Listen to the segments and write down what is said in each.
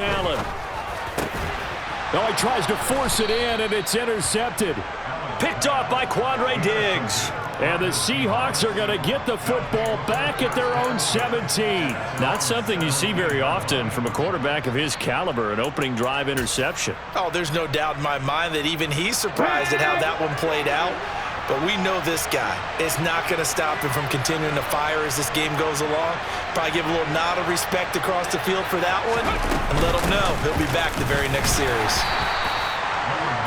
Allen. Oh, he tries to force it in, and it's intercepted. Picked off by Quandre Diggs. And the Seahawks are going to get the football back at their own 17. Not something you see very often from a quarterback of his caliber, an opening drive interception. Oh, there's no doubt in my mind that even he's surprised at how that one played out. But we know this guy is not going to stop him from continuing to fire as this game goes along. Probably give a little nod of respect across the field for that one and let him know he'll be back the very next series.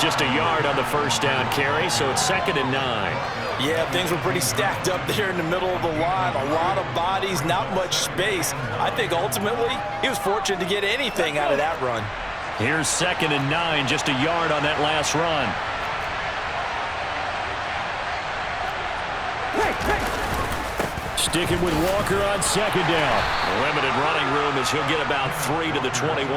Just a yard on the first down carry, so it's 2nd and 9. Yeah, things were pretty stacked up there in the middle of the line. A lot of bodies, not much space. I think ultimately he was fortunate to get anything out of that run. Here's 2nd and 9, just a yard on that last run. Sticking with Walker on 2nd down. Limited running room as he'll get about 3 to the 21.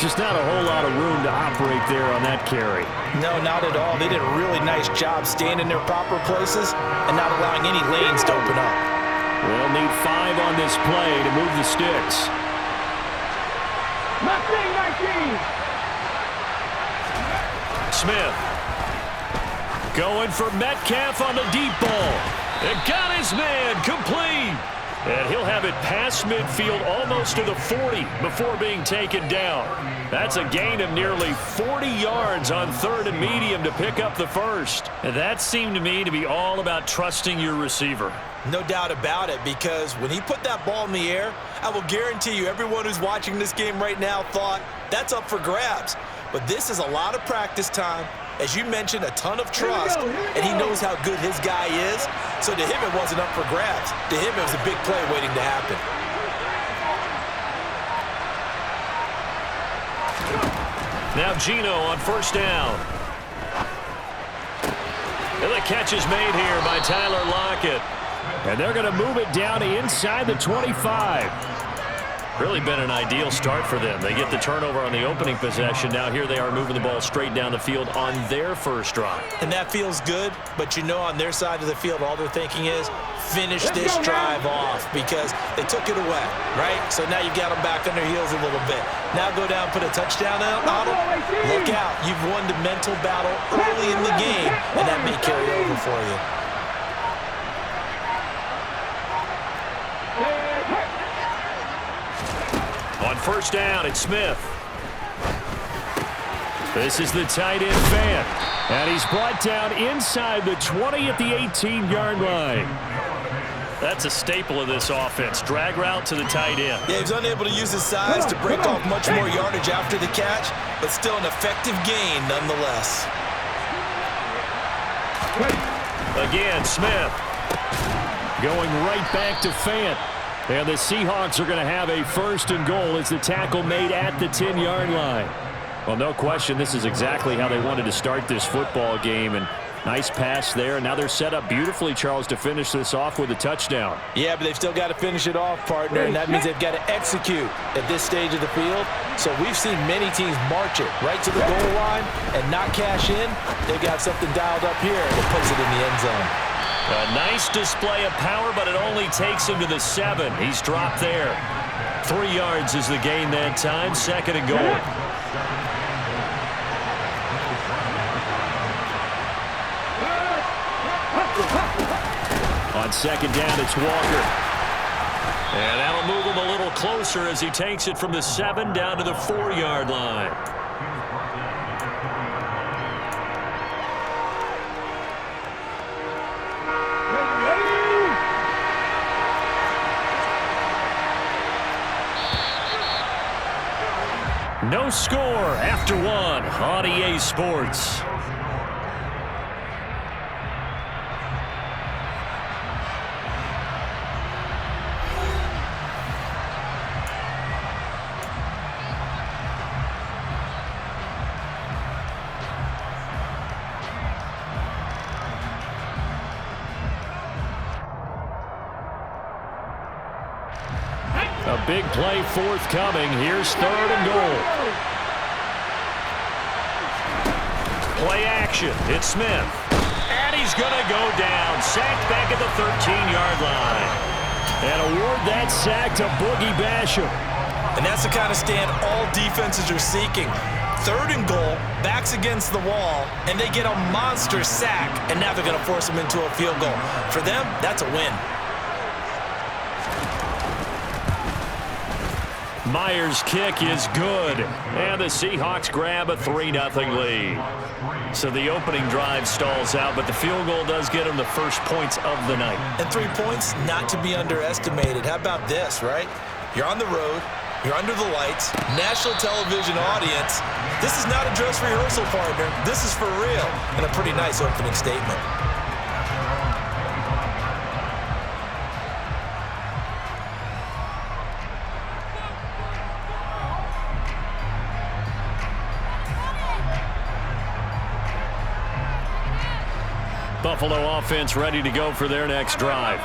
Just not a whole lot of room to operate there on that carry. No, not at all. They did a really nice job staying in their proper places and not allowing any lanes to open up. They'll need 5 on this play to move the sticks. 19. Smith. Going for Metcalf on the deep ball. It got his man complete. And he'll have it past midfield almost to the 40 before being taken down. That's a gain of nearly 40 yards on 3rd and medium to pick up the first. And that seemed to me to be all about trusting your receiver. No doubt about it, because when he put that ball in the air, I will guarantee you everyone who's watching this game right now thought that's up for grabs. But this is a lot of practice time. As you mentioned, a ton of trust, and he knows how good his guy is. So to him, it wasn't up for grabs. To him, it was a big play waiting to happen. Now Geno on 1st down. And the catch is made here by Tyler Lockett. And they're going to move it down inside the 25. Really been an ideal start for them. They get the turnover on the opening possession. Now here they are moving the ball straight down the field on their first drive. And that feels good, but you know on their side of the field all they're thinking is finish this drive off because they took it away, right? So now you've got them back on their heels a little bit. Now go down, put a touchdown on them. Look out. You've won the mental battle early in the game, and that may carry over for you. On 1st down, it's Smith. This is the tight end Fant. And he's brought down inside the 20 at the 18-yard line. That's a staple of this offense. Drag route to the tight end. Yeah, he was unable to use his size to break off much more yardage after the catch, but still an effective gain nonetheless. Again, Smith. Going right back to Fant. And the Seahawks are going to have a 1st and goal as the tackle made at the 10-yard line. Well, no question, this is exactly how they wanted to start this football game. And nice pass there. And now they're set up beautifully, Charles, to finish this off with a touchdown. Yeah, but they've still got to finish it off, partner, and that means they've got to execute at this stage of the field. So we've seen many teams march it right to the goal line and not cash in. They've got something dialed up here that puts it in the end zone. A nice display of power, but it only takes him to the 7. He's dropped there. 3 yards is the gain that time. 2nd and goal. On 2nd down, it's Walker. And that'll move him a little closer as he takes it from the 7 down to the 4-yard line. No score after 1 on EA Sports. A big play forthcoming. Here's 3rd and goal. Play action. It's Smith. And he's going to go down. Sacked back at the 13-yard line. And award that sack to Boogie Basham. And that's the kind of stand all defenses are seeking. 3rd and goal, backs against the wall, and they get a monster sack, and now they're going to force them into a field goal. For them, that's a win. Myers' kick is good, and the Seahawks grab a 3-0 lead. So the opening drive stalls out, but the field goal does get them the first points of the night. And 3 points, not to be underestimated. How about this, right? You're on the road. You're under the lights, national television audience. This is not a dress rehearsal, partner. This is for real, and a pretty nice opening statement. Buffalo offense ready to go for their next drive.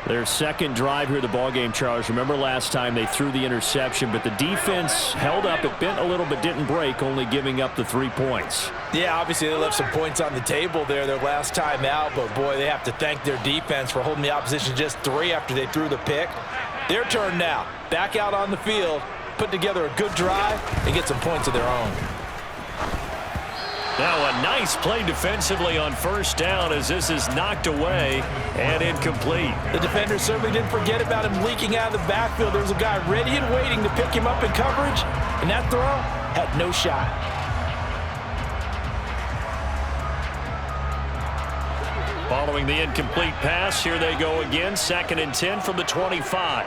Their second drive here of the ballgame, Charles. Remember last time they threw the interception, but the defense held up. It bent a little but didn't break, only giving up the 3 points. Yeah, obviously they left some points on the table there their last time out, but boy, they have to thank their defense for holding the opposition just 3 after they threw the pick. Their turn now. Back out on the field, put together a good drive, and get some points of their own. Now a nice play defensively on 1st down as this is knocked away and incomplete. The defender certainly didn't forget about him leaking out of the backfield. There was a guy ready and waiting to pick him up in coverage, and that throw had no shot. Following the incomplete pass, here they go again. 2nd and 10 from the 25.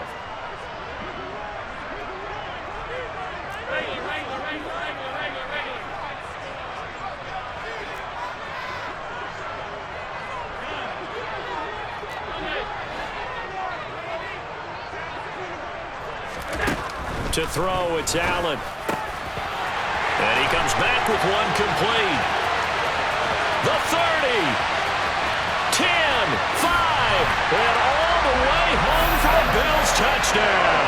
To throw, it's Allen. And he comes back with one complete. The 30. 10, 5, and all the way home for a Bills touchdown.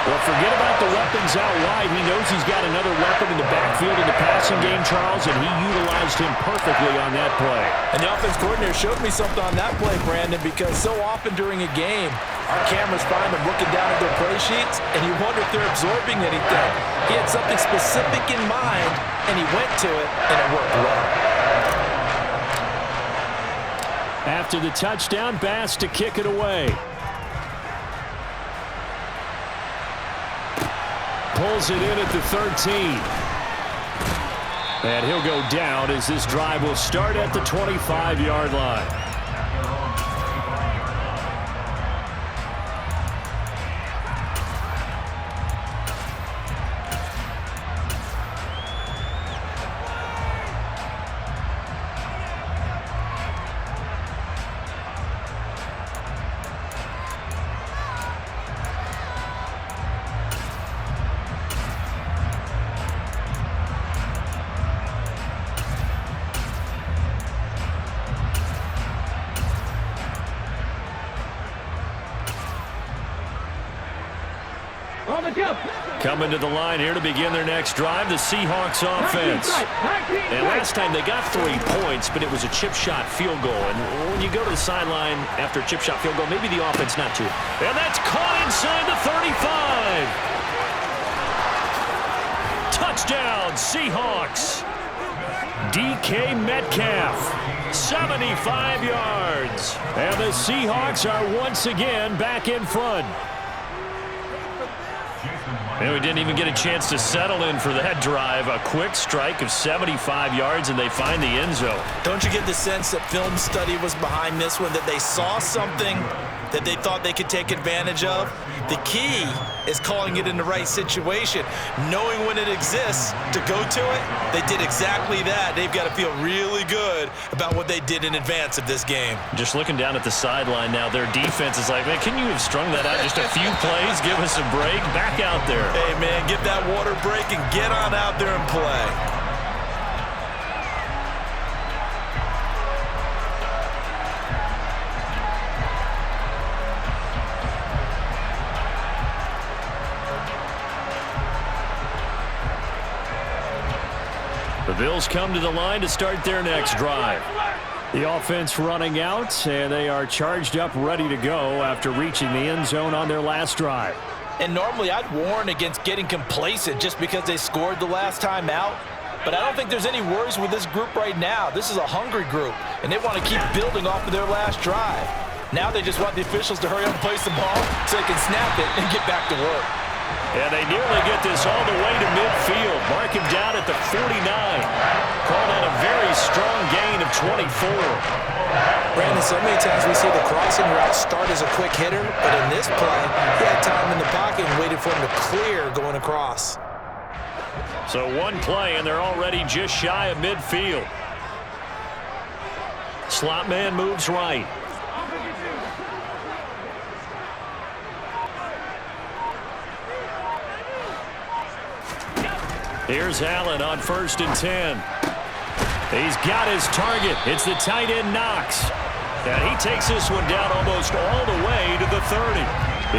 Well, forget about the weapons out wide. He knows he's got another weapon in the backfield in the passing game, Charles, and he utilized him perfectly on that play. And the offense coordinator showed me something on that play, Brandon, because so often during a game, our cameras find them looking down at their play sheets, and you wonder if they're absorbing anything. He had something specific in mind, and he went to it, and it worked well. After the touchdown, Bass to kick it away. Pulls it in at the 13. And he'll go down as this drive will start at the 25-yard line. Coming to the line here to begin their next drive, the Seahawks offense. And last time they got 3 points, but it was a chip shot field goal. And when you go to the sideline after a chip shot field goal, maybe the offense not to. And that's caught inside the 35. Touchdown, Seahawks. DK Metcalf, 75 yards. And the Seahawks are once again back in front. And we didn't even get a chance to settle in for that drive. A quick strike of 75 yards, and they find the end zone. Don't you get the sense that film study was behind this one, that they saw something that they thought they could take advantage of? The key is calling it in the right situation. Knowing when it exists to go to it, they did exactly that. They've got to feel really good about what they did in advance of this game. Just looking down at the sideline now, their defense is like, man, can you have strung that out just a few plays? Give us a break. Back out there. Hey, man, get that water break and get on out there and play. The Bills come to the line to start their next drive. The offense running out, and they are charged up, ready to go after reaching the end zone on their last drive. And normally I'd warn against getting complacent just because they scored the last time out. But I don't think there's any worries with this group right now. This is a hungry group, and they want to keep building off of their last drive. Now they just want the officials to hurry up and place the ball so they can snap it and get back to work. And they nearly get this all the way to midfield. Mark him down at the 49. Call that a very strong gain of 24. Brandon, so many times we see the crossing route start as a quick hitter, but in this play, he had time in the pocket and waited for him to clear going across. So one play, and they're already just shy of midfield. Slot man moves right. Here's Allen on 1st and 10. He's got his target. It's the tight end Knox. And he takes this one down almost all the way to the 30.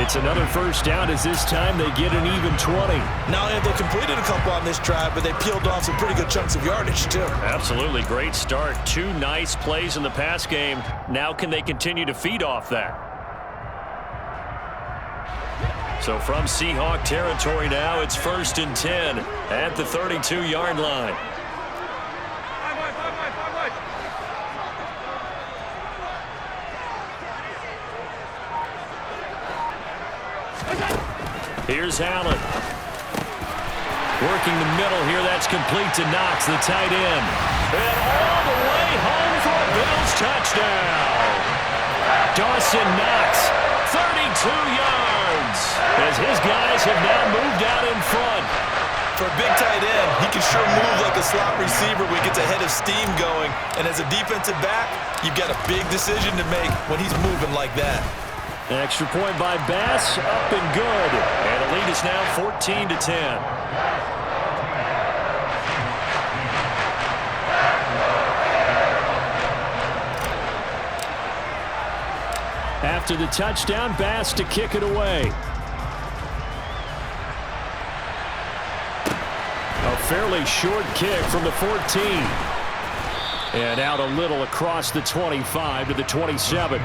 It's another first down as this time they get an even 20. Not only have they completed a couple on this drive, but they peeled off some pretty good chunks of yardage, too. Absolutely great start. 2 nice plays in the pass game. Now can they continue to feed off that? So from Seahawk territory now, it's 1st and 10 at the 32-yard line. Here's Allen. Working the middle here. That's complete to Knox, the tight end. And all the way home for a Bills touchdown. Dawson Knox, 32 yards, as his guys have now moved out in front. For a big tight end, he can sure move like a slot receiver when he gets a head of steam going. And as a defensive back, you've got a big decision to make when he's moving like that. An extra point by Bass, up and good. And the lead is now 14-10. After the touchdown, Bass to kick it away. A fairly short kick from the 14. And out a little across the 25 to the 27.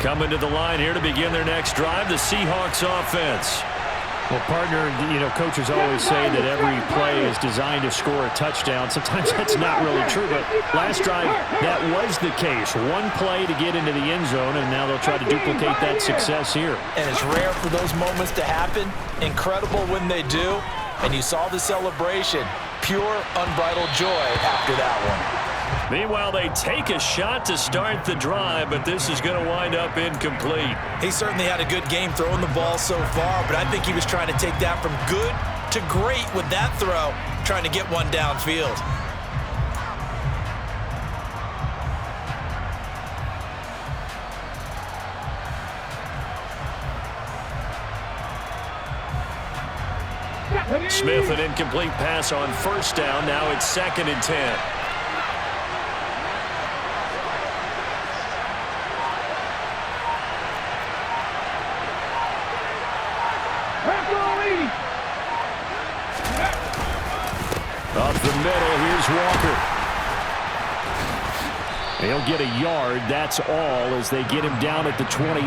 Coming to the line here to begin their next drive, the Seahawks offense. Well, partner, coaches always say that every play is designed to score a touchdown. Sometimes that's not really true, but last drive, that was the case. One play to get into the end zone, and now they'll try to duplicate that success here. And it's rare for those moments to happen. Incredible when they do. And you saw the celebration. Pure, unbridled joy after that one. Meanwhile, they take a shot to start the drive, but this is going to wind up incomplete. He certainly had a good game throwing the ball so far, but I think he was trying to take that from good to great with that throw, trying to get one downfield. Smith, an incomplete pass on 1st down. Now it's 2nd and 10. Up the middle, here's Walker. He'll get a yard, that's all, as they get him down at the 28.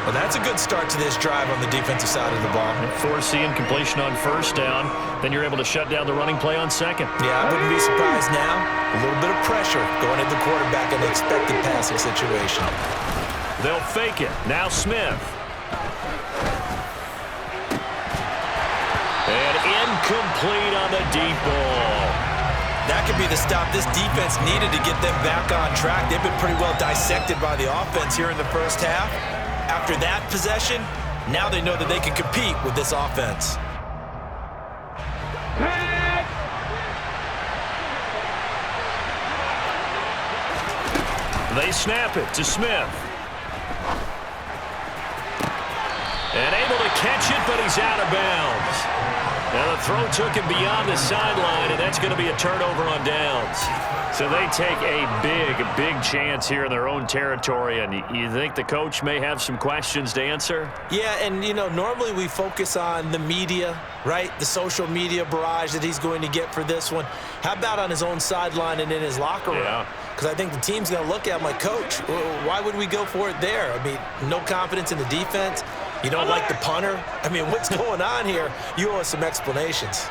Well, that's a good start to this drive on the defensive side of the ball. Forcing completion on 1st down. Then you're able to shut down the running play on 2nd. Yeah, I wouldn't be surprised now. A little bit of pressure going at the quarterback in the expected passing situation. They'll fake it. Now Smith. And incomplete on the deep ball. That could be the stop this defense needed to get them back on track. They've been pretty well dissected by the offense here in the first half. After that possession, now they know that they can compete with this offense. They snap it to Smith. And able to catch it, but he's out of bounds. Now the throw took him beyond the sideline, and that's going to be a turnover on downs. So they take a big chance here in their own territory, and you think the coach may have some questions to answer? Yeah, and, you know, normally we focus on the media, right? The social media barrage that he's going to get for this one. How about on his own sideline and in his locker room? Yeah. Because I think the team's going to look at him like, Coach, why would we go for it there? I mean, no confidence in the defense. You don't like the punter? I mean, what's going on here? You owe us some explanations.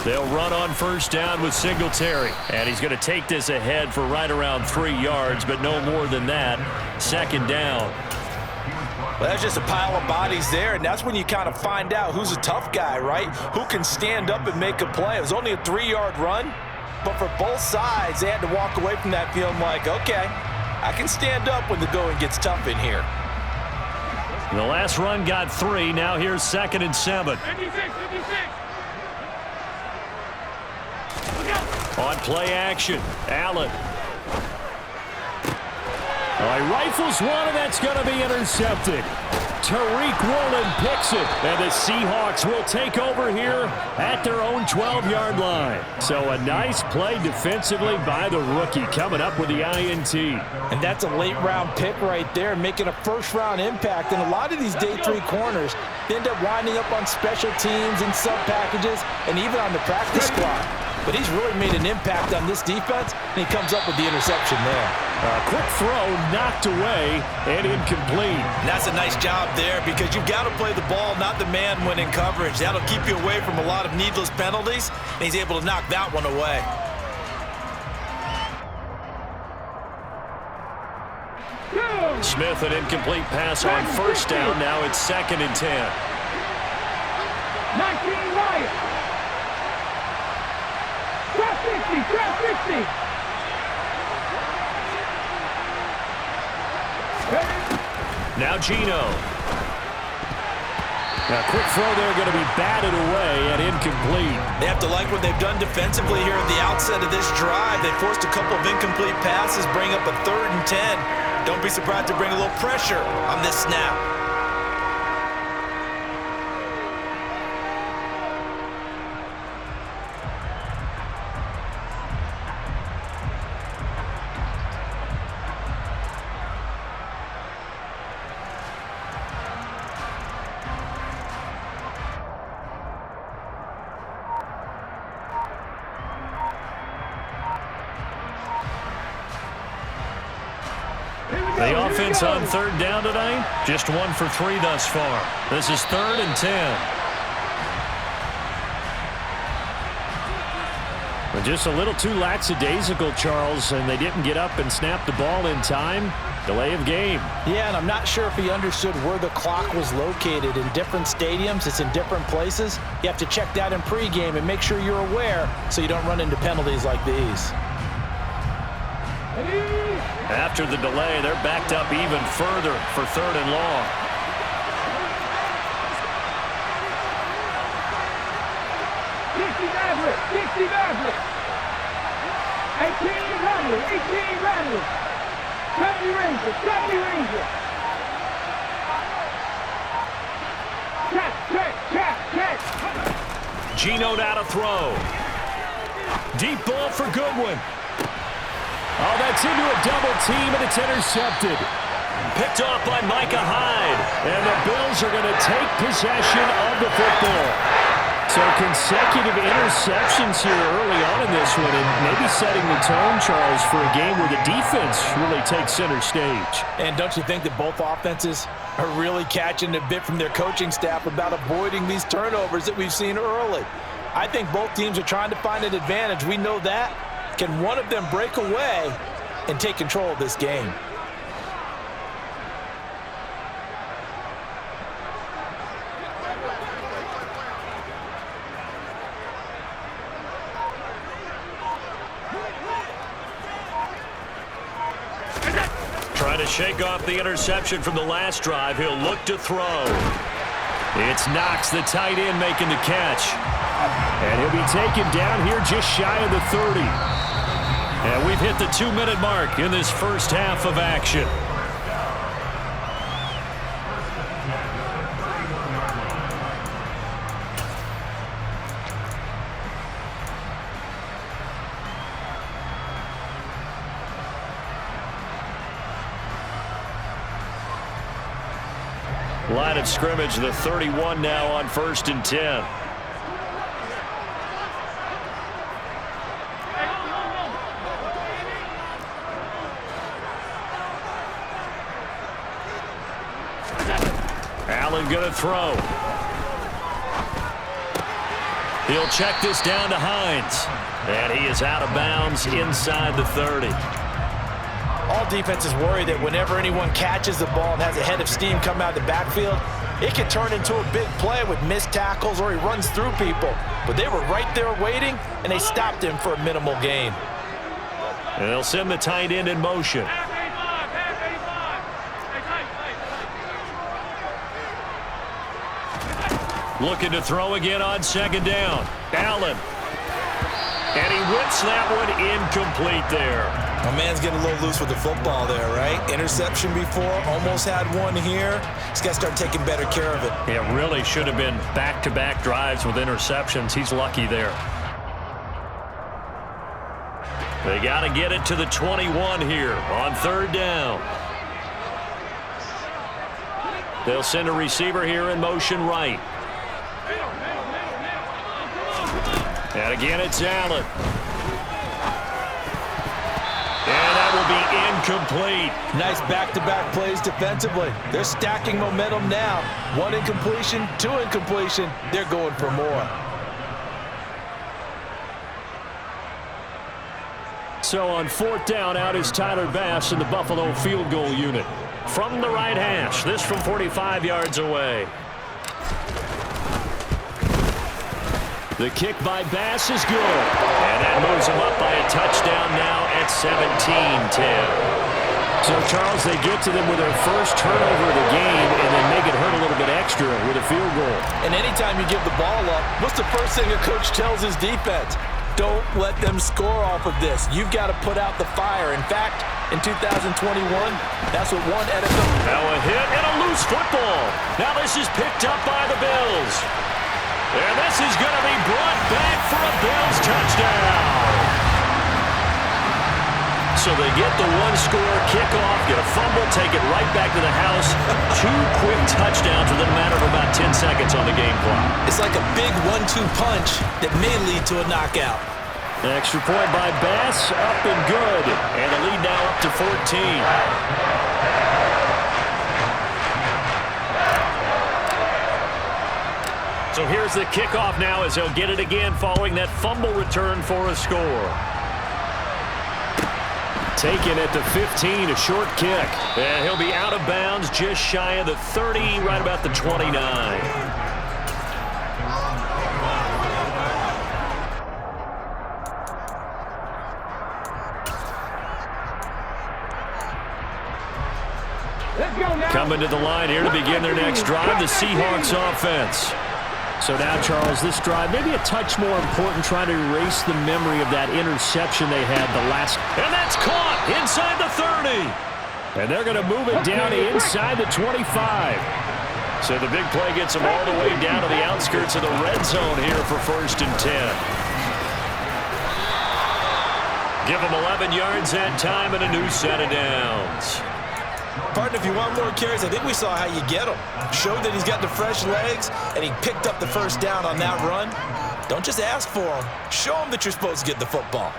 They'll run on first down with Singletary. And he's going to take this ahead for right around 3 yards, but no more than that. Second down. Well, that's just a pile of bodies there, and that's when you kind of find out who's a tough guy, right? Who can stand up and make a play. It was only a 3-yard run, but for both sides, they had to walk away from that feeling like, okay, I can stand up when the going gets tough in here. The last run got 3. Now here's 2nd and 7. 56. On play action, Allen. He rifles one, and that's going to be intercepted. Tariq Woolen picks it, and the Seahawks will take over here at their own 12-yard line. So a nice play defensively by the rookie, coming up with the INT. And that's a late-round pick right there, making a first-round impact. And a lot of these day 3 corners, they end up winding up on special teams and sub-packages and even on the practice squad. But he's really made an impact on this defense, and he comes up with the interception there. A quick throw knocked away and incomplete. And that's a nice job there because you've got to play the ball, not the man when in coverage. That'll keep you away from a lot of needless penalties, and he's able to knock that one away. Smith, an incomplete pass on first down. Now it's 2nd and 10. 19 right. Trap 50. Now Gino. A quick throw there, going to be batted away and incomplete. They have to like what they've done defensively here at the outset of this drive. They forced a couple of incomplete passes, bring up a 3rd and 10. Don't be surprised to bring a little pressure on this snap. The offense on 3rd down tonight, just 1 for 3 thus far. This is 3rd and 10. But just a little too lackadaisical, Charles, and they didn't get up and snap the ball in time. Delay of game. Yeah, and I'm not sure if he understood where the clock was located. In different stadiums, it's in different places. You have to check that in pregame and make sure you're aware so you don't run into penalties like these. After the delay, they're backed up even further for 3rd and long. Dixie Maverick. 18 Rattler. 70 Ranger. Check. Gino now to throw. Deep ball for Goodwin. Oh, that's into a double team, and it's intercepted. Picked off by Micah Hyde. And the Bills are going to take possession of the football. So consecutive interceptions here early on in this one, and maybe setting the tone, Charles, for a game where the defense really takes center stage. And don't you think that both offenses are really catching a bit from their coaching staff about avoiding these turnovers that we've seen early? I think both teams are trying to find an advantage. We know that. Can one of them break away and take control of this game? Trying to shake off the interception from the last drive. He'll look to throw. It's Knox, the tight end, making the catch. And he'll be taken down here just shy of the 30. And we've hit the 2-minute mark in this first half of action. Line of scrimmage, the 31 now on 1st and 10. Allen going to throw. He'll check this down to Hines. And he is out of bounds inside the 30. All defenses worry that whenever anyone catches the ball and has a head of steam come out of the backfield, it can turn into a big play with missed tackles or he runs through people. But they were right there waiting, and they stopped him for a minimal gain. And they'll send the tight end in motion. Looking to throw again on 2nd down. Allen. And he whips that one incomplete there. My man's getting a little loose with the football there, right? Interception before, almost had one here. He's got to start taking better care of it. It really should have been back-to-back drives with interceptions. He's lucky there. They got to get it to the 21 here on 3rd down. They'll send a receiver here in motion right. And again, it's Allen. And that will be incomplete. Nice back-to-back plays defensively. They're stacking momentum now. 1 incompletion, 2 incompletion. They're going for more. So on 4th down, out is Tyler Bass in the Buffalo field goal unit. From the right hash, this from 45 yards away. The kick by Bass is good. And that moves him up by a touchdown now at 17-10. So, Charles, they get to them with their first turnover of the game and then make it hurt a little bit extra with a field goal. And anytime you give the ball up, what's the first thing a coach tells his defense? Don't let them score off of this. You've got to put out the fire. In fact, in 2021, that's what one NFL... Now a hit and a loose football. Now this is picked up by the Bills. And this is going to be brought back for a Bills touchdown. So they get the one-score kickoff, get a fumble, take it right back to the house. 2 quick touchdowns within a matter of about 10 seconds on the game clock. It's like a big 1-2 punch that may lead to a knockout. An extra point by Bass, up and good. And the lead now up to 14. So here's the kickoff now as he'll get it again following that fumble return for a score. Taken at the 15, a short kick. And he'll be out of bounds just shy of the 30, right about the 29. Coming to the line here to begin their next drive, the Seahawks offense. So now, Charles, this drive maybe a touch more important, trying to erase the memory of that interception they had the last. And that's caught inside the 30. And they're going to move it down inside the 25. So the big play gets them all the way down to the outskirts of the red zone here for 1st and 10. Give them 11 yards that time and a new set of downs. Partner, if you want more carries, I think we saw how you get them. Showed that he's got the fresh legs, and he picked up the 1st down on that run. Don't just ask for them. Show them that you're supposed to get the football.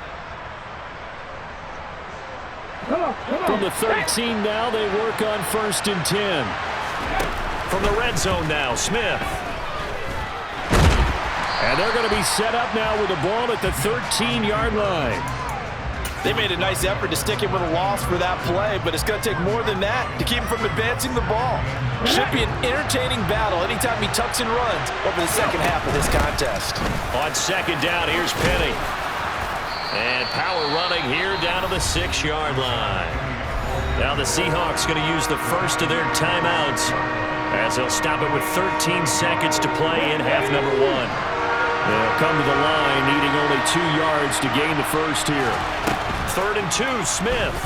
From the 13 now, they work on 1st and 10. From the red zone now, Smith. And they're going to be set up now with the ball at the 13-yard line. They made a nice effort to stick him with a loss for that play, but it's going to take more than that to keep him from advancing the ball. Should be an entertaining battle anytime he tucks and runs over the second half of this contest. On 2nd down, here's Penny. And power running here down to the 6-yard line. Now the Seahawks going to use the first of their timeouts as they'll stop it with 13 seconds to play in half number 1. They'll come to the line, needing only 2 yards to gain the first here. 3rd and 2, Smith.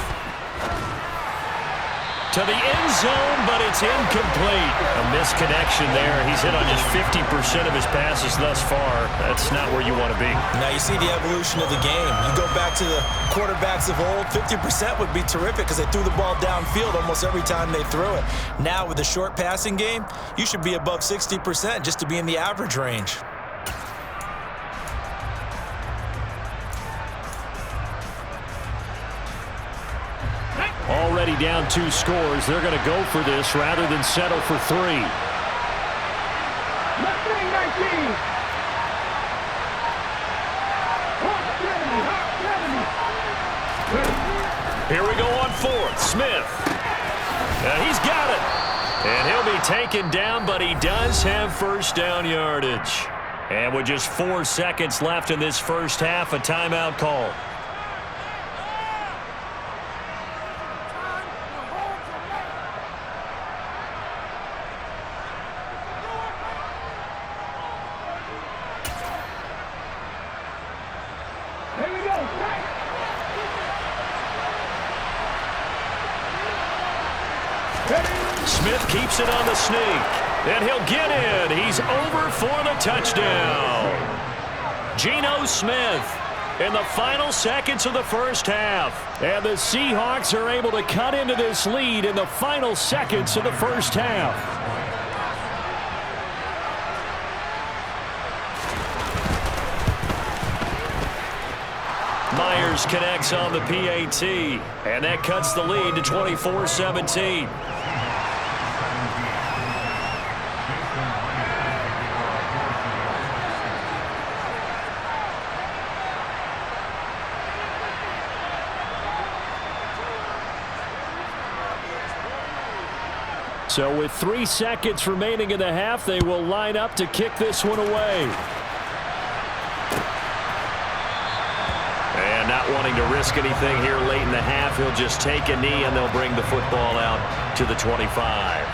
To the end zone, but it's incomplete. A misconnection there. He's hit on just 50% of his passes thus far. That's not where you want to be. Now you see the evolution of the game. You go back to the quarterbacks of old, 50% would be terrific because they threw the ball downfield almost every time they threw it. Now with the short passing game, you should be above 60% just to be in the average range. Already down 2 scores. They're going to go for this rather than settle for 3. Left wing 19. Hawk 70. Here we go on 4th. Smith. He's got it. And he'll be taken down, but he does have first down yardage. And with just 4 seconds left in this first half, a timeout call. Smith keeps it on the sneak, and he'll get in. He's over for the touchdown. Geno Smith in the final seconds of the first half. And the Seahawks are able to cut into this lead in the final seconds of the first half. Myers connects on the PAT, and that cuts the lead to 24-17. So with 3 seconds remaining in the half, they will line up to kick this one away. And not wanting to risk anything here late in the half, he'll just take a knee and they'll bring the football out to the 25.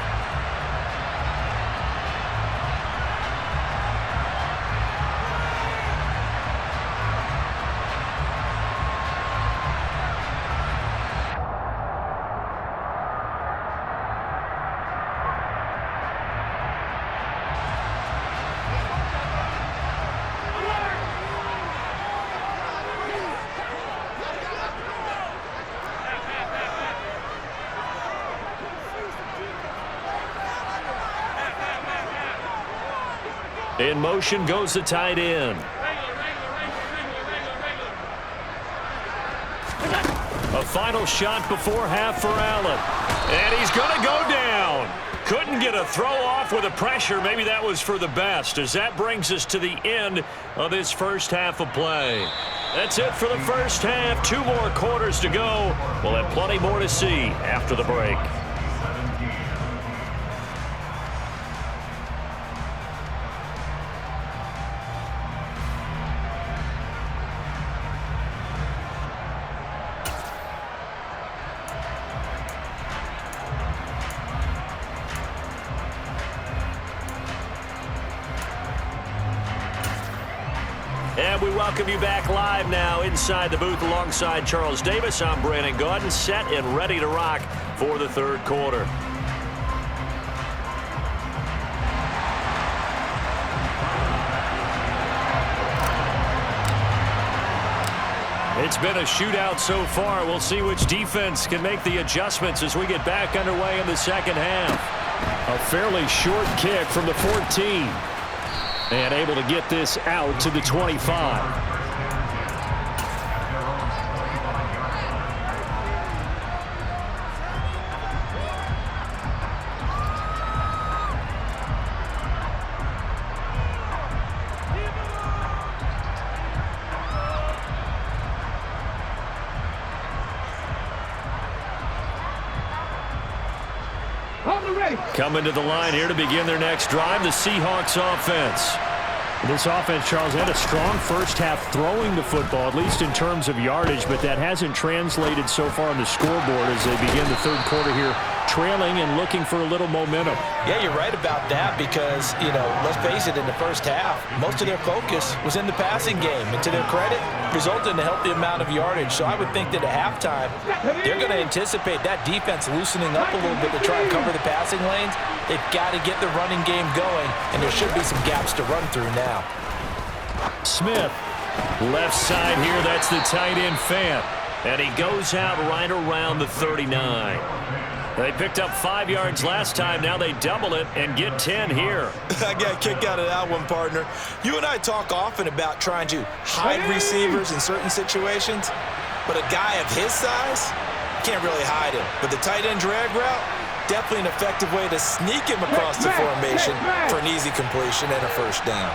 In motion goes the tight end. A final shot before half for Allen. And he's going to go down. Couldn't get a throw off with the pressure. Maybe that was for the best, as that brings us to the end of this first half of play. That's it for the first half. 2 more quarters to go. We'll have plenty more to see after the break. And we welcome you back live now inside the booth alongside Charles Davis. I'm Brandon Gaudin, set and ready to rock for the third quarter. It's been a shootout so far. We'll see which defense can make the adjustments as we get back underway in the second half. A fairly short kick from the 14. And able to get this out to the 25. Coming to the line here to begin their next drive, the Seahawks offense. This offense, Charles, had a strong first half throwing the football, at least in terms of yardage, but that hasn't translated so far on the scoreboard as they begin the third quarter here, trailing and looking for a little momentum. Yeah, you're right about that because, let's face it, in the first half, most of their focus was in the passing game. And to their credit, resulted in a healthy amount of yardage. So I would think that at halftime, they're going to anticipate that defense loosening up a little bit to try and cover the passing lanes. They've got to get the running game going, and there should be some gaps to run through now. Smith, left side here, that's the tight end Fant. And he goes out right around the 39. They picked up 5 yards last time. Now they double it and get 10 here. I got a kick out of that one, partner. You and I talk often about trying to hide receivers in certain situations, but a guy of his size, can't really hide him. But the tight end drag route, definitely an effective way to sneak him across the formation for an easy completion and a first down.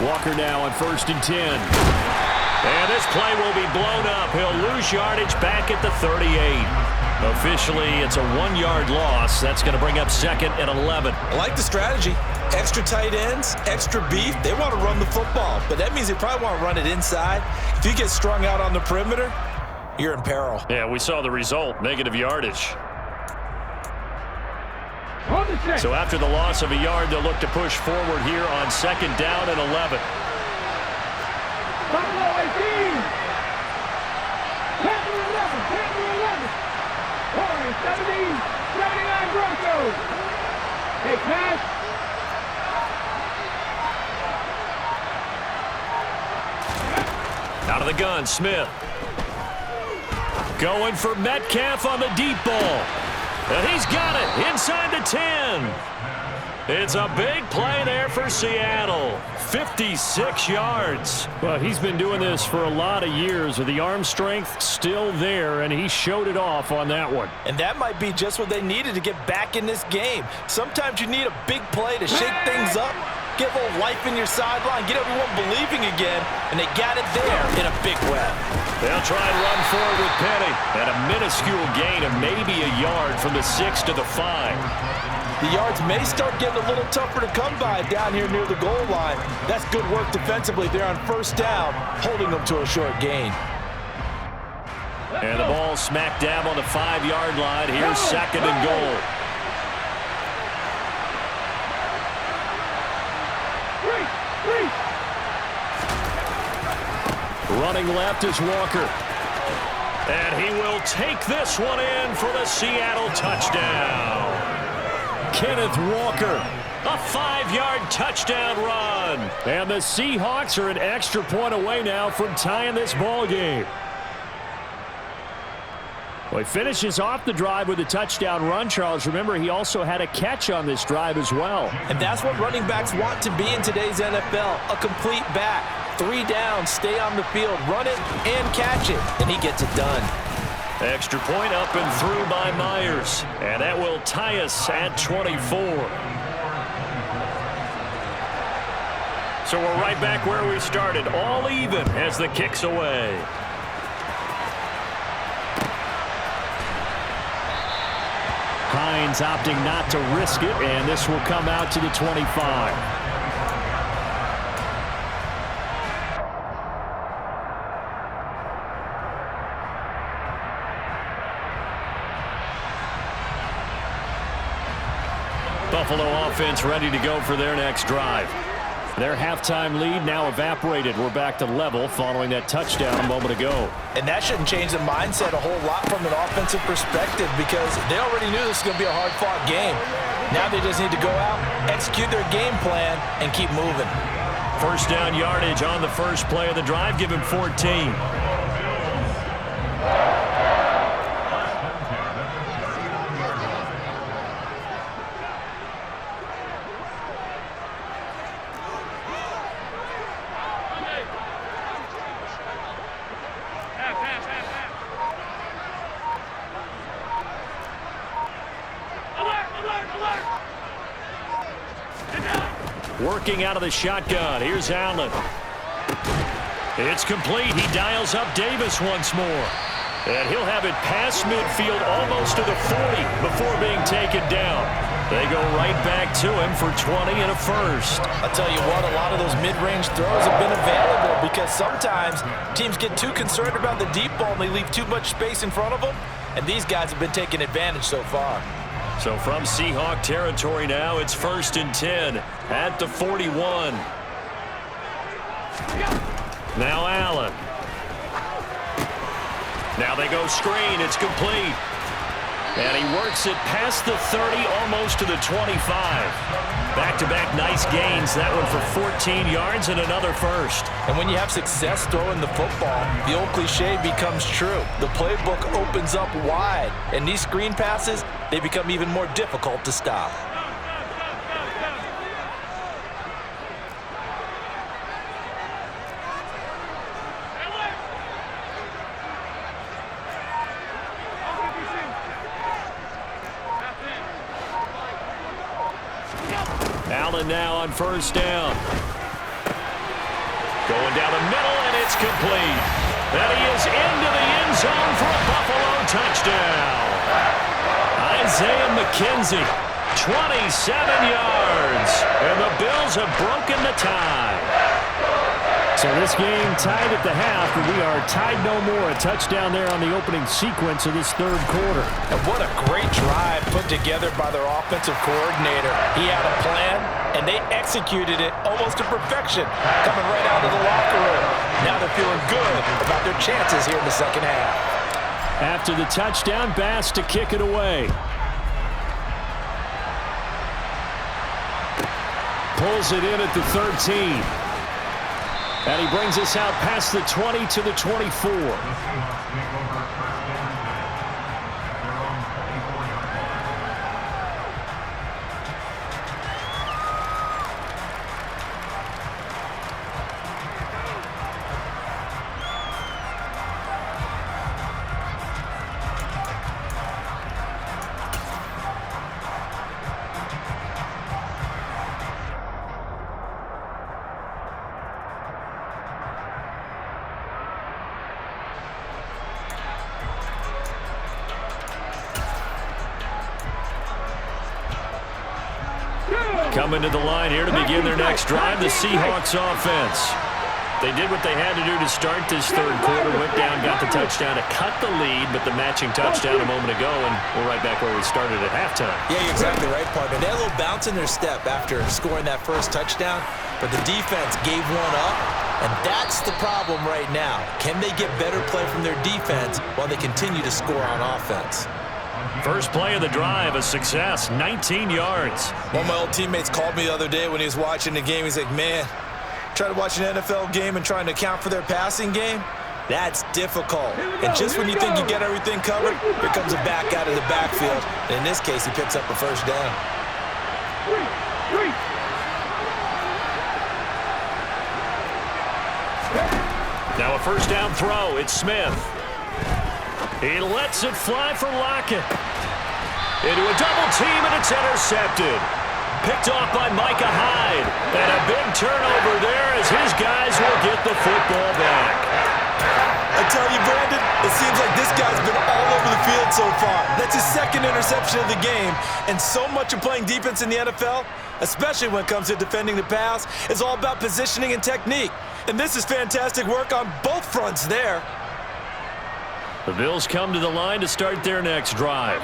Walker now on 1st and 10. And this play will be blown up. He'll lose yardage back at the 38. Officially, it's a 1-yard loss. That's going to bring up 2nd and 11. I like the strategy. Extra tight ends, extra beef. They want to run the football, but that means they probably want to run it inside. If you get strung out on the perimeter, you're in peril. Yeah, we saw the result, negative yardage. So after the loss of a yard, they'll look to push forward here on 2nd down and 11. Buffalo 18. 10 to 11. 10 to 11. 17. 79 Broncos. Hey, pass. Out of the gun, Smith. Going for Metcalf on the deep ball. And he's got it inside the 10. It's a big play there for Seattle. 56 yards. Well, he's been doing this for a lot of years with the arm strength still there, and he showed it off on that one. And that might be just what they needed to get back in this game. Sometimes you need a big play to shake things up, get a little life in your sideline, get everyone believing again, and they got it there in a big way. They'll try and run forward with Penny. And a minuscule gain of maybe a yard from the 6 to the 5. The yards may start getting a little tougher to come by down here near the goal line. That's good work defensively there on 1st down, holding them to a short gain. And the ball smack dab on the 5-yard line. Here's 2nd and goal. Running left is Walker. And he will take this one in for the Seattle touchdown. Kenneth Walker. A 5-yard touchdown run. And the Seahawks are an extra point away now from tying this ball game. Well, he finishes off the drive with a touchdown run, Charles. Remember, he also had a catch on this drive as well. And that's what running backs want to be in today's NFL, a complete back. 3 down, stay on the field, run it, and catch it. And he gets it done. Extra point up and through by Myers. And that will tie us at 24. So we're right back where we started, all even as the kick's away. Hines opting not to risk it, and this will come out to the 25. Buffalo offense ready to go for their next drive. Their halftime lead now evaporated. We're back to level following that touchdown a moment ago. And that shouldn't change the mindset a whole lot from an offensive perspective because they already knew this was going to be a hard-fought game. Now they just need to go out, execute their game plan, and keep moving. 1st down yardage on the first play of the drive. Give him 14. Working out of the shotgun. Here's Allen. It's complete. He dials up Davis once more. And he'll have it past midfield almost to the 40 before being taken down. They go right back to him for 20 and a first. I'll tell you what, a lot of those mid-range throws have been available because sometimes teams get too concerned about the deep ball and they leave too much space in front of them. and these guys have been taking advantage so far. So from Seahawk territory now, it's 1st and 10 at the 41. Now Allen. Now they go screen. It's complete. And he works it past the 30, almost to the 25. Back-to-back nice gains. That one for 14 yards and another first. And when you have success throwing the football, the old cliche becomes true. The playbook opens up wide. And these screen passes, they become even more difficult to stop. Allen now on 1st down. Going down the middle, and it's complete. And he is into the end zone for a Buffalo touchdown. Isaiah McKenzie, 27 yards. And the Bills have broken the tie. So this game tied at the half, but we are tied no more. A touchdown there on the opening sequence of this 3rd quarter. And what a great drive put together by their offensive coordinator. He had a plan, and they executed it almost to perfection, coming right out of the locker room. Now they're feeling good about their chances here in the 2nd half. After the touchdown, Bass to kick it away. Pulls it in at the 13. And he brings us out past the 20 to the 24. Coming to the line here to begin their next drive, the Seahawks offense. They did what they had to do to start this 3rd quarter. Went down, got the touchdown to cut the lead, but the matching touchdown a moment ago, and we're right back where we started at halftime. Yeah, you're exactly right, partner. They had a little bounce in their step after scoring that first touchdown, but the defense gave one up, and that's the problem right now. Can they get better play from their defense while they continue to score on offense? First play of the drive, a success, 19 yards. One of my old teammates called me the other day when he was watching the game. He's like, man, try to watch an NFL game and trying to account for their passing game? That's difficult. And just when you think you get everything covered, here comes a back out of the backfield. And in this case, he picks up a 1st down. Now a 1st down throw. It's Smith. He lets it fly for Lockett. Into a double team, and it's intercepted. Picked off by Micah Hyde. And a big turnover there as his guys will get the football back. I tell you, Brandon, it seems like this guy's been all over the field so far. That's his 2nd interception of the game. And so much of playing defense in the NFL, especially when it comes to defending the pass, is all about positioning and technique. And this is fantastic work on both fronts there. The Bills come to the line to start their next drive.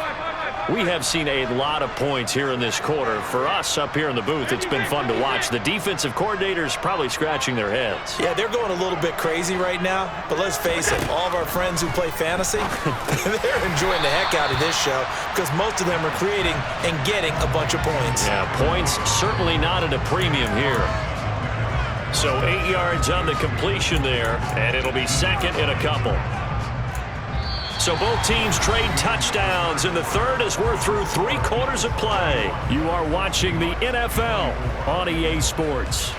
We have seen a lot of points here in this quarter. For us up here in the booth, it's been fun to watch. The defensive coordinators probably scratching their heads. Yeah, they're going a little bit crazy right now. But let's face it, all of our friends who play fantasy, they're enjoying the heck out of this show because most of them are creating and getting a bunch of points. Yeah, points certainly not at a premium here. So 8 yards on the completion there, and it'll be 2nd and a couple. So both teams trade touchdowns in the 3rd as we're through 3 quarters of play. You are watching the NFL on EA Sports.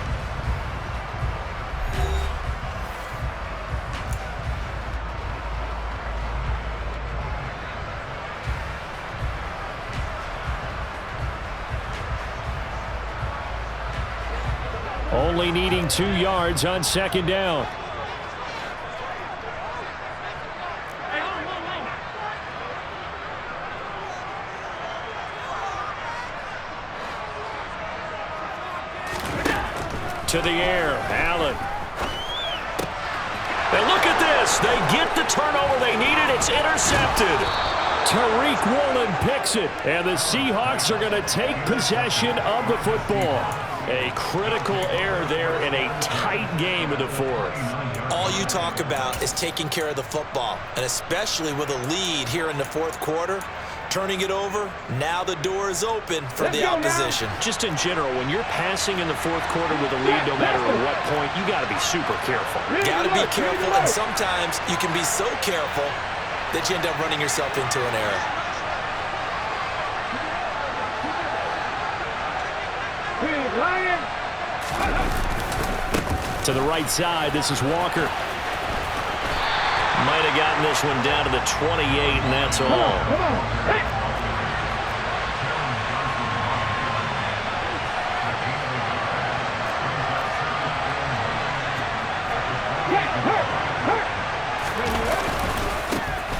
Only needing 2 yards on 2nd down. To the air, Allen. And look at this. They get the turnover they needed. It's intercepted. Tariq Woolen picks it, and the Seahawks are going to take possession of the football. A critical error there in a tight game in the fourth. All you talk about is taking care of the football, and especially with a lead here in the fourth quarter, turning it over, now the door is open for the opposition. Just in general, when you're passing in the fourth quarter with a lead, no matter at what point, you got to be super careful. Got to be careful, and sometimes you can be so careful that you end up running yourself into an error. To the right side, this is Walker. Might have gotten this one down to the 28, and that's all. Come on. Hey.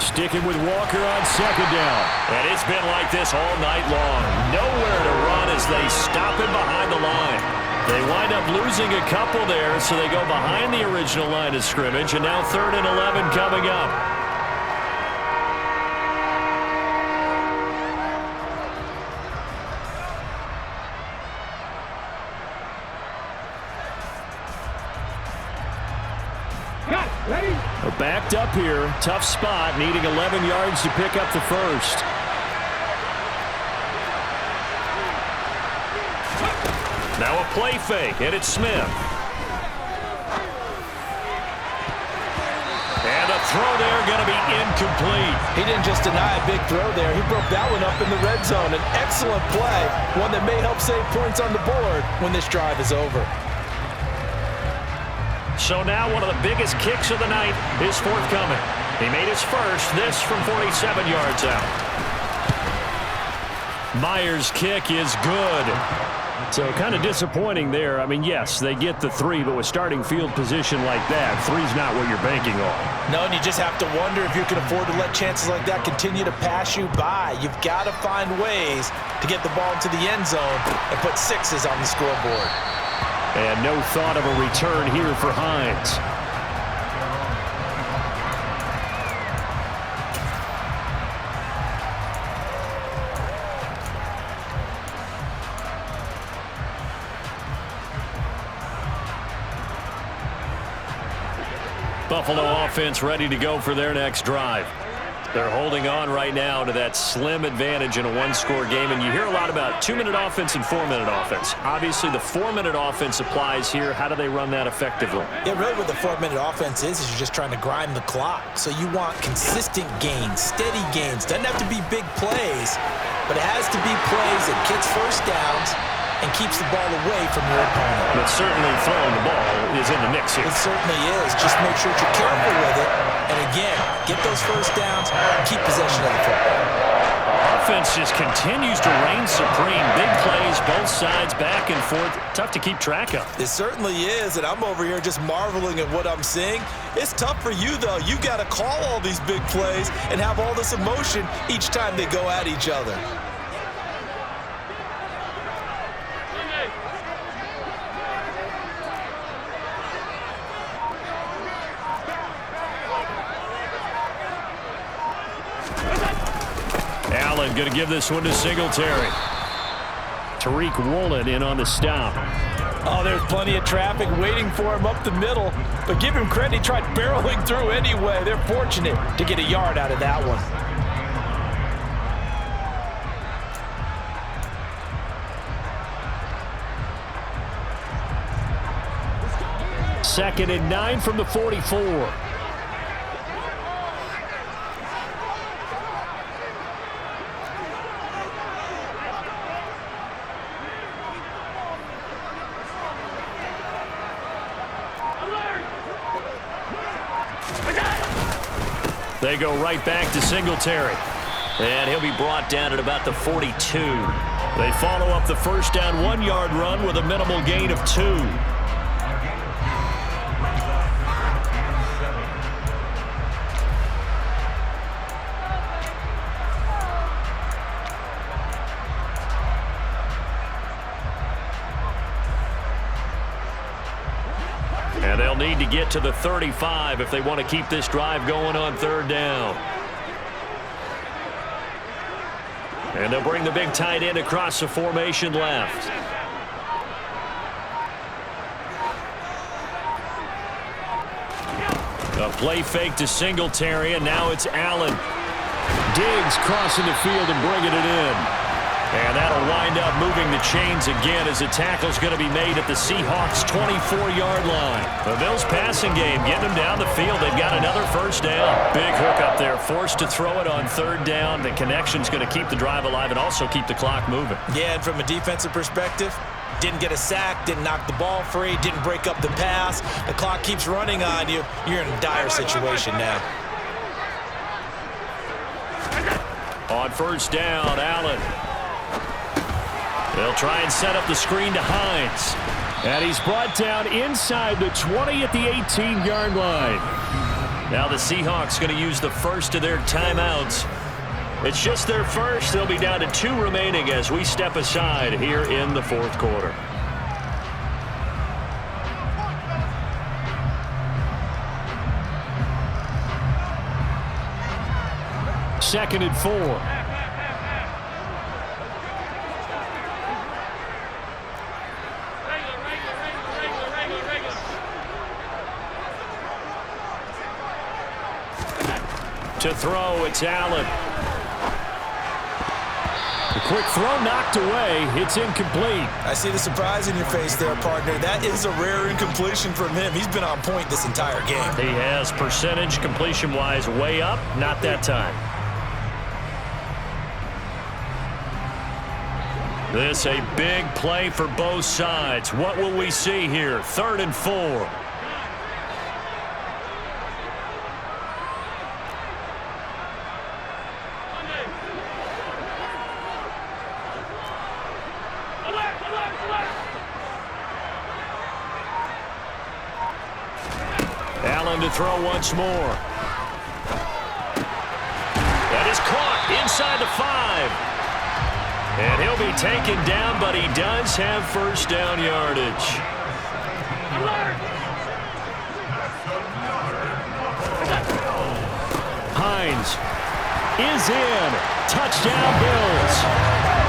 Sticking with Walker on second down. And it's been like this all night long. Nowhere to run as they stop him behind the line. They wind up losing a couple there, so they go behind the original line of scrimmage, and now 3rd and 11 coming up. They're backed up here. Tough spot, needing 11 yards to pick up the first. Now a play fake, and it's Smith. And the throw there going to be incomplete. He didn't just deny a big throw there. He broke that one up in the red zone. An excellent play, one that may help save points on the board when this drive is over. So now one of the biggest kicks of the night is forthcoming. He made his first, this from 47 yards out. Myers' kick is good. So kind of disappointing there. I mean, yes, they get the 3, but with starting field position like that, 3's not what you're banking on. No, and you just have to wonder if you can afford to let chances like that continue to pass you by. You've got to find ways to get the ball into the end zone and put 6s on the scoreboard. And no thought of a return here for Hines. Buffalo offense ready to go for their next drive. They're holding on right now to that slim advantage in a one-score game, and you hear a lot about 2-minute offense and 4-minute offense. Obviously, the 4-minute offense applies here. How do they run that effectively? Yeah, really what the 4-minute offense is you're just trying to grind the clock. So you want consistent gains, steady gains. Doesn't have to be big plays, but it has to be plays that gets first downs and keeps the ball away from your opponent. But certainly throwing the ball is in the mix here. It certainly is. Just make sure that you're careful with it. And again, get those first downs, keep possession of the football. Offense just continues to reign supreme. Big plays, both sides, back and forth. Tough to keep track of. It certainly is, and I'm over here just marveling at what I'm seeing. It's tough for you, though. You got to call all these big plays and have all this emotion each time they go at each other. Allen going to give this one to Singletary. Tariq Woolen in on the stop. Oh, there's plenty of traffic waiting for him up the middle. But give him credit, he tried barreling through anyway. They're fortunate to get a yard out of that one. 2nd and 9 from the 44. They go right back to Singletary. And he'll be brought down at about the 42. They follow up the first down 1-yard run with a minimal gain of 2. And they'll need to get to the 35 if they want to keep this drive going on 3rd down. And they'll bring the big tight end across the formation left. A play fake to Singletary, and now it's Allen. Diggs crossing the field and bringing it in. And that'll wind up moving the chains again as the tackle's going to be made at the Seahawks' 24-yard line. The Bills passing game getting them down the field. They've got another first down. Big hook up there, forced to throw it on third down. The connection's going to keep the drive alive and also keep the clock moving. Yeah, and from a defensive perspective, didn't get a sack, didn't knock the ball free, didn't break up the pass. The clock keeps running on you. You're in a dire situation now. On first down, Allen. They'll try and set up the screen to Hines. And he's brought down inside the 20 at the 18-yard line. Now the Seahawks going to use the first of their timeouts. It's just their first. They'll be down to 2 remaining as we step aside here in the fourth quarter. Second and 4. To throw, it's Allen. The quick throw knocked away. It's incomplete. I see the surprise in your face there, partner. That is a rare incompletion from him. He's been on point this entire game. He has percentage completion-wise way up. Not that time. This a big play for both sides. What will we see here? 3rd and 4. Allen to throw once more. That is caught inside the 5. And he'll be taken down, but he does have first down yardage. Hines is in. Touchdown, Bills.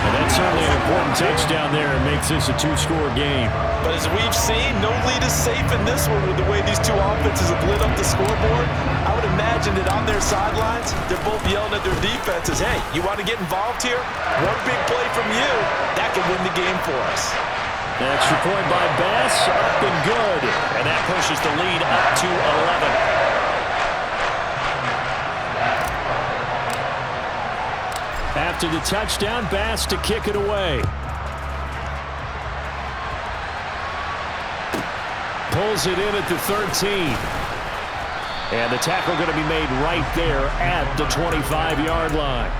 And that's certainly an important touchdown there. It makes this a 2-score game. But as we've seen, no lead is safe in this one with the way these two offenses have lit up the scoreboard. I would imagine that on their sidelines, they're both yelling at their defenses, hey, you want to get involved here? One big play from you, that could win the game for us. Extra point by Bass, up and good. And that pushes the lead up to 11. After the touchdown, Bass to kick it away. Pulls it in at the 13. And the tackle going to be made right there at the 25-yard line.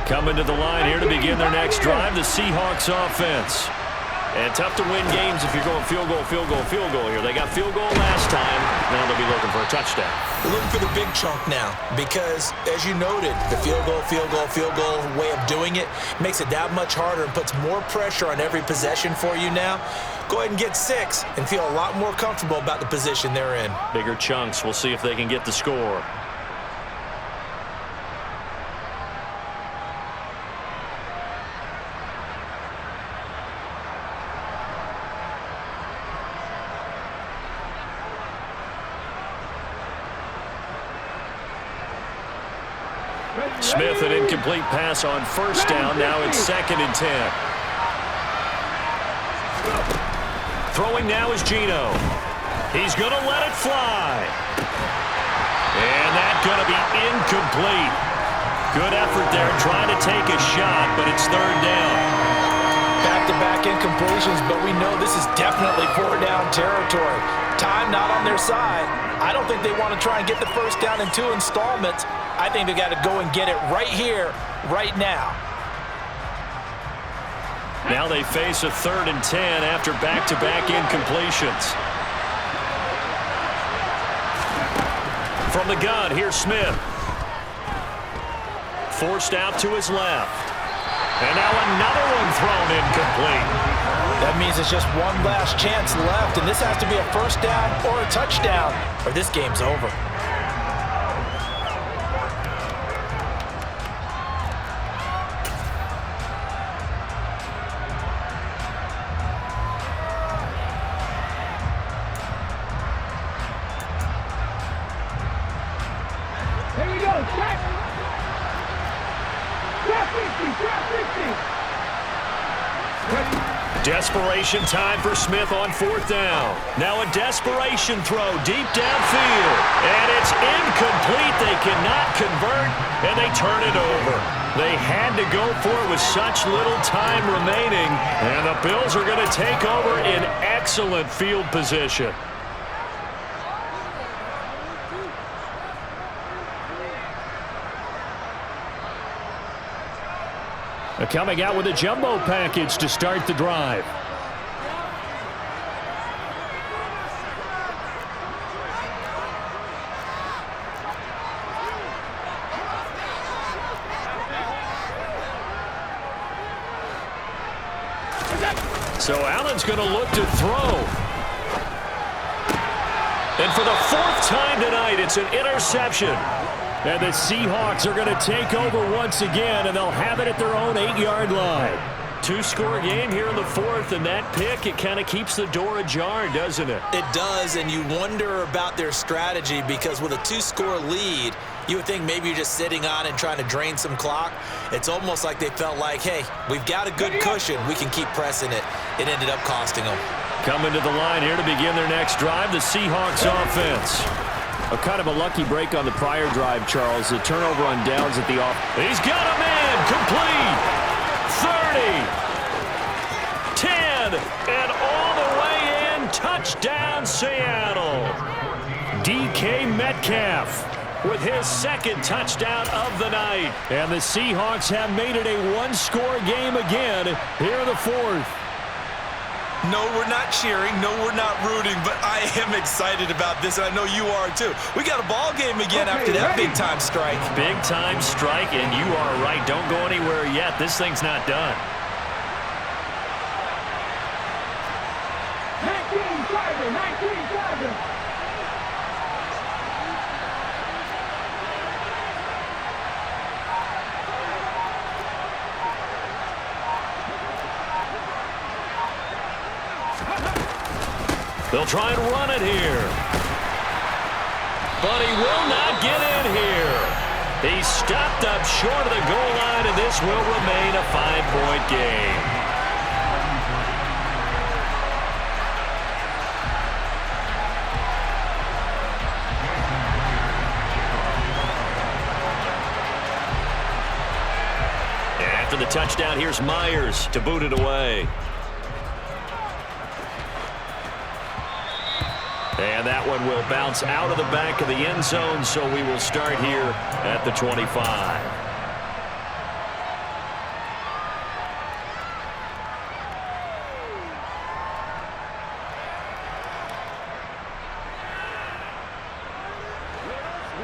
Coming to the line here to begin their next drive, the Seahawks offense. And tough to win games if you're going field goal, field goal, field goal here. They got field goal last time. Now they'll be looking for a touchdown. They're looking for the big chunk now because, as you noted, the field goal way of doing it makes it that much harder and puts more pressure on every possession for you now. Go ahead and get 6 and feel a lot more comfortable about the position they're in. Bigger chunks. We'll see if they can get the score. Smith, an incomplete pass on first down. Now it's 2nd and 10. Throwing now is Geno. He's going to let it fly. And that's going to be incomplete. Good effort there trying to take a shot, but it's 3rd down. Back-to-back incompletions, but we know this is definitely 4-down territory. Time not on their side. I don't think they want to try and get the first down in 2 installments. I think they got to go and get it right here, right now. Now they face a 3rd and 10 after back-to-back incompletions. From the gun, here's Smith. forced out to his left. And now another one thrown incomplete. That means it's just one last chance left, and this has to be a first down or a touchdown, or this game's over. Here we go, check! Drop 50, drop 50! Desperation time for Smith on fourth down. Now a desperation throw deep downfield. And it's incomplete. They cannot convert, and they turn it over. They had to go for it with such little time remaining, and the Bills are going to take over in excellent field position. Coming out with a jumbo package to start the drive. So Allen's going to look to throw. And for the fourth time tonight, it's an interception. And the Seahawks are going to take over once again, and they'll have it at their own 8-yard line. Two-score game here in the fourth, and that pick, it kind of keeps the door ajar, doesn't it? It does, and you wonder about their strategy because with a two-score lead, you would think maybe you're just sitting on and trying to drain some clock. It's almost like they felt like, hey, we've got a good cushion. We can keep pressing it. It ended up costing them. Coming to the line here to begin their next drive, the Seahawks offense. A kind of a lucky break on the prior drive, Charles. The turnover on downs at the off. He's got a man complete. 30. 10. And all the way in. Touchdown, Seattle. DK Metcalf with his second touchdown of the night. And the Seahawks have made it a one-score game again here in the fourth. No, we're not cheering. No, we're not rooting, but I am excited about this, and I know you are too. We got a ball game again after that big-time strike. Big-time strike, and you are right. Don't go anywhere yet. This thing's not done. 19-7. They'll try and run it here. But he will not get in here. He's stopped up short of the goal line, and this will remain a 5-point game. After the touchdown, here's Myers to boot it away. And that one will bounce out of the back of the end zone, so we will start here at the 25.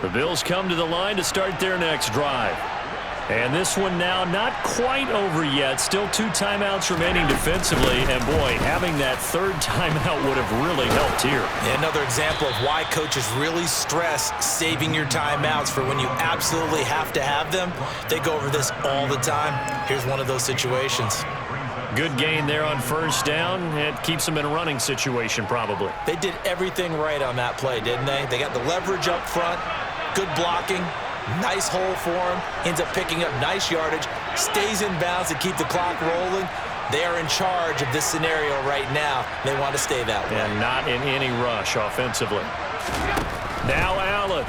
The Bills come to the line to start their next drive. And this one now not quite over yet. Still 2 timeouts remaining defensively. And, boy, having that third timeout would have really helped here. Another example of why coaches really stress saving your timeouts for when you absolutely have to have them. They go over this all the time. Here's one of those situations. Good gain there on first down. It keeps them in a running situation probably. They did everything right on that play, didn't they? They got the leverage up front, good blocking. Nice hole for him. Ends up picking up nice yardage. Stays in bounds to keep the clock rolling. They are in charge of this scenario right now. They want to stay that way. And not in any rush offensively. Now Allen.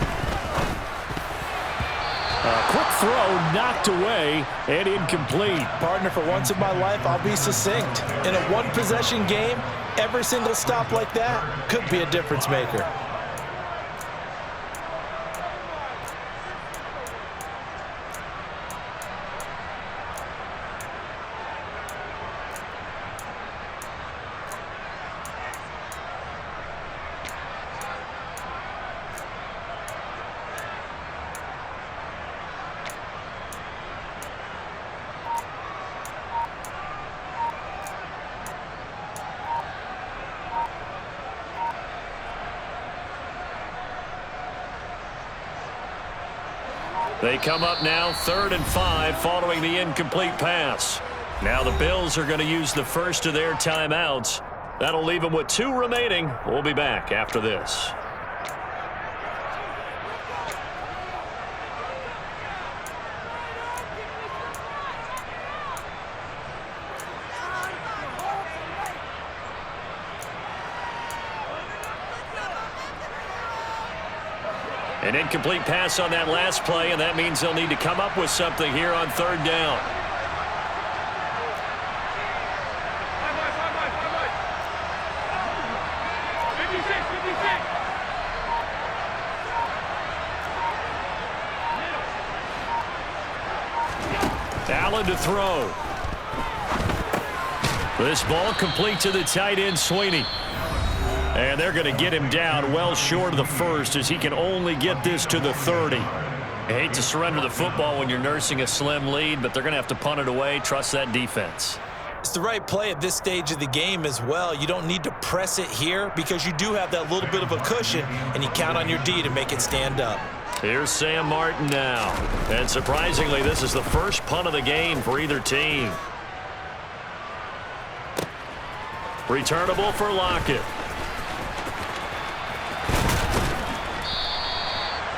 A quick throw knocked away and incomplete. Partner, for once in my life, I'll be succinct. In a one-possession game, every single stop like that could be a difference maker. They come up now 3rd and 5 following the incomplete pass. Now the Bills are going to use the first of their timeouts. That'll leave them with 2 remaining. We'll be back after this. An incomplete pass on that last play, and that means they'll need to come up with something here on 3rd down. Allen to throw. This ball complete to the tight end, Sweeney. And they're going to get him down well short of the first as he can only get this to the 30. I hate to surrender the football when you're nursing a slim lead, but they're going to have to punt it away. Trust that defense. It's the right play at this stage of the game as well. You don't need to press it here because you do have that little bit of a cushion, and you count on your D to make it stand up. Here's Sam Martin now. And surprisingly, this is the first punt of the game for either team. Returnable for Lockett.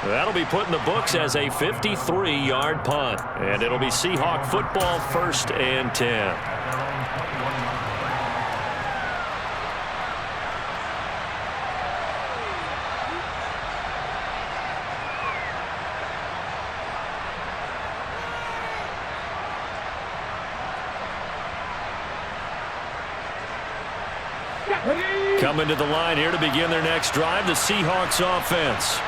That'll be put in the books as a 53-yard punt. And it'll be Seahawk football, 1st and 10. Coming to the line here to begin their next drive, the Seahawks offense.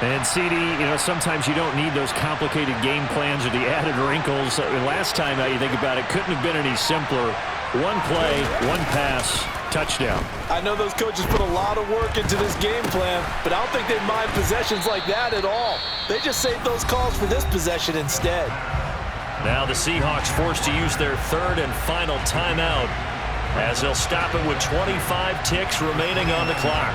And, CD, sometimes you don't need those complicated game plans or the added wrinkles. Last time out, you think about it, couldn't have been any simpler. One play, one pass, touchdown. I know those coaches put a lot of work into this game plan, but I don't think they mind possessions like that at all. They just save those calls for this possession instead. Now the Seahawks forced to use their 3rd and final timeout as they'll stop it with 25 ticks remaining on the clock.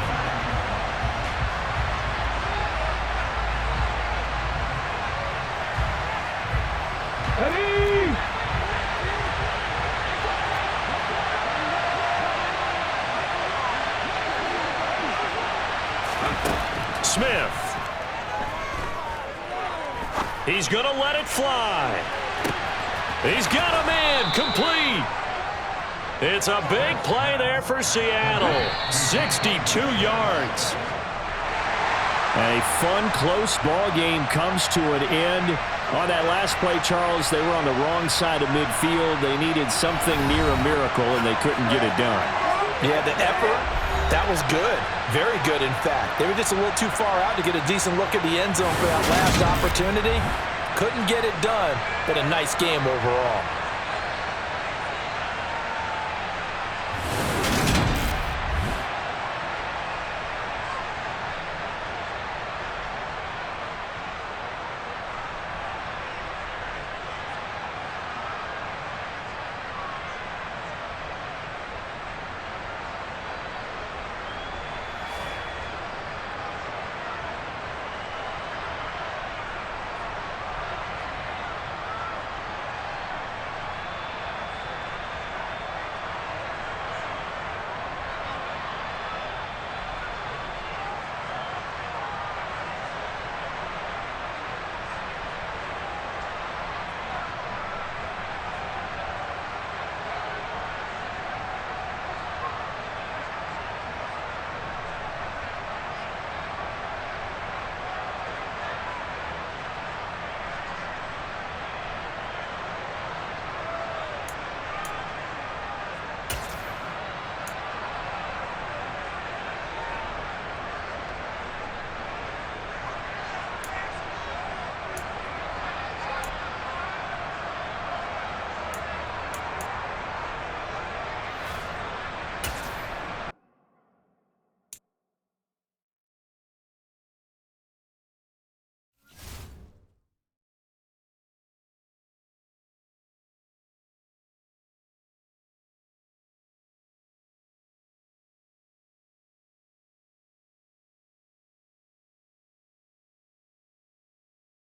Smith. He's going to let it fly. He's got a man complete. It's a big play there for Seattle. 62 yards. A fun, close ball game comes to an end. On that last play, Charles, they were on the wrong side of midfield. They needed something near a miracle, and they couldn't get it done. Yeah, the effort, that was good. Very good, in fact. They were just a little too far out to get a decent look at the end zone for that last opportunity. Couldn't get it done, but a nice game overall.